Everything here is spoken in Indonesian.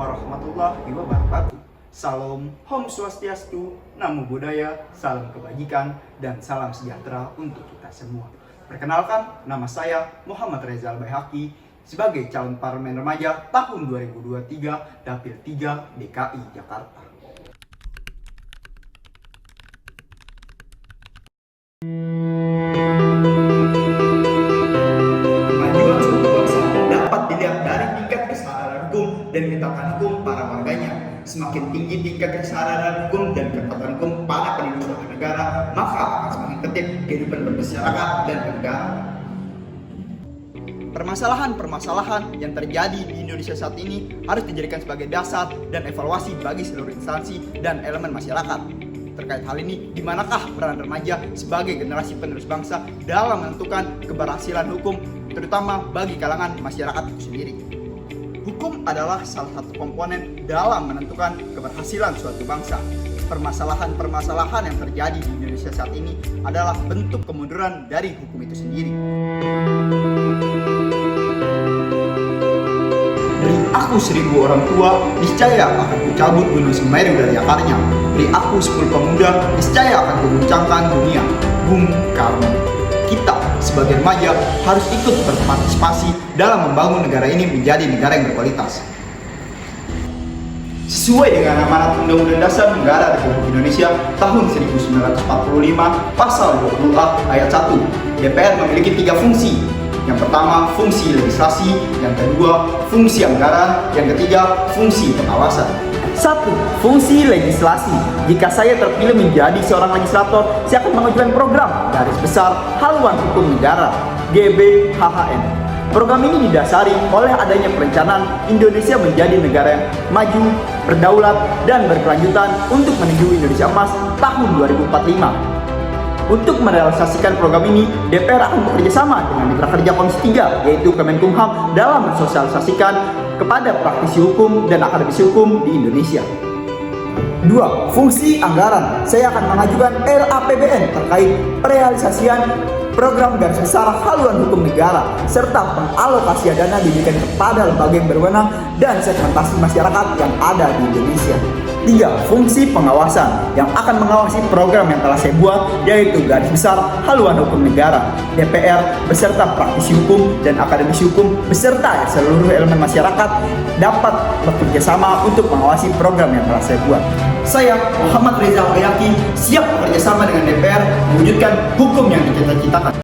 warahmatullahi wabarakatuh. Salam, Om Swastiastu, Namo Buddhaya, salam kebajikan, dan salam sejahtera untuk kita semua. Perkenalkan, nama saya Muhammad Rezal Baihaqi sebagai calon parlemen remaja tahun 2023 Dapil 3 DKI Jakarta. Kemajuan suatu bangsa dapat dilihat dari tingkat kesadaran hukum dan ketaatan hukum para warganya. Semakin tinggi tingkat kesadaran hukum dan ketaatan hukum para penduduk suatu negara, maka akan semakin tertib kehidupan bermasyarakat dan bernegara. Permasalahan-permasalahan yang terjadi di Indonesia saat ini harus dijadikan sebagai dasar dan evaluasi bagi seluruh instansi dan elemen masyarakat. Terkait hal ini, di manakah peran remaja sebagai generasi penerus bangsa dalam menentukan keberhasilan hukum, terutama bagi kalangan masyarakat itu sendiri. Hukum adalah salah satu komponen dalam menentukan keberhasilan suatu bangsa. Permasalahan-permasalahan yang terjadi di Indonesia saat ini adalah bentuk kemunduran dari hukum itu sendiri. Beri aku 1000 orang tua, niscaya akan kucabut gunung Semeru dari akarnya. Beri aku 10 pemuda, niscaya akan kuguncangkan dunia. Bung Karno. Kita sebagai remaja harus ikut berpartisipasi dalam membangun negara ini menjadi negara yang berkualitas. Sesuai dengan amanat Undang-Undang Dasar Negara Republik Indonesia tahun 1945 Pasal 20A ayat 1, DPR memiliki 3 fungsi. Yang pertama, fungsi legislasi, yang kedua, fungsi anggaran, yang ketiga, fungsi pengawasan. 1. Fungsi legislasi. Jika saya terpilih menjadi seorang legislator, saya akan mengajukan program garis besar haluan hukum negara GBHHN. Program ini didasari oleh adanya perencanaan Indonesia menjadi negara yang maju, berdaulat, dan berkelanjutan untuk menuju Indonesia Emas tahun 2045. Untuk merealisasikan program ini, DPR akan bekerjasama dengan Mitra Kerja Komisi 3, yaitu Kemenkumham, dalam mensosialisasikan kepada praktisi hukum dan akademisi hukum di Indonesia. 2. Fungsi anggaran. Saya akan mengajukan RAPBN terkait realisasian program garis besar haluan hukum negara serta pengalokasian dana diberikan kepada lembaga yang berwenang dan segmentasi masyarakat yang ada di Indonesia. 3. Fungsi pengawasan yang akan mengawasi program yang telah saya buat, yaitu garis besar haluan hukum negara. DPR beserta praktisi hukum dan akademisi hukum beserta seluruh elemen masyarakat dapat bekerja sama untuk mengawasi program yang telah saya buat. Saya, Muhammad Rezal Baihaqi, siap bekerja sama dengan DPR mewujudkan hukum yang dicita-citakan.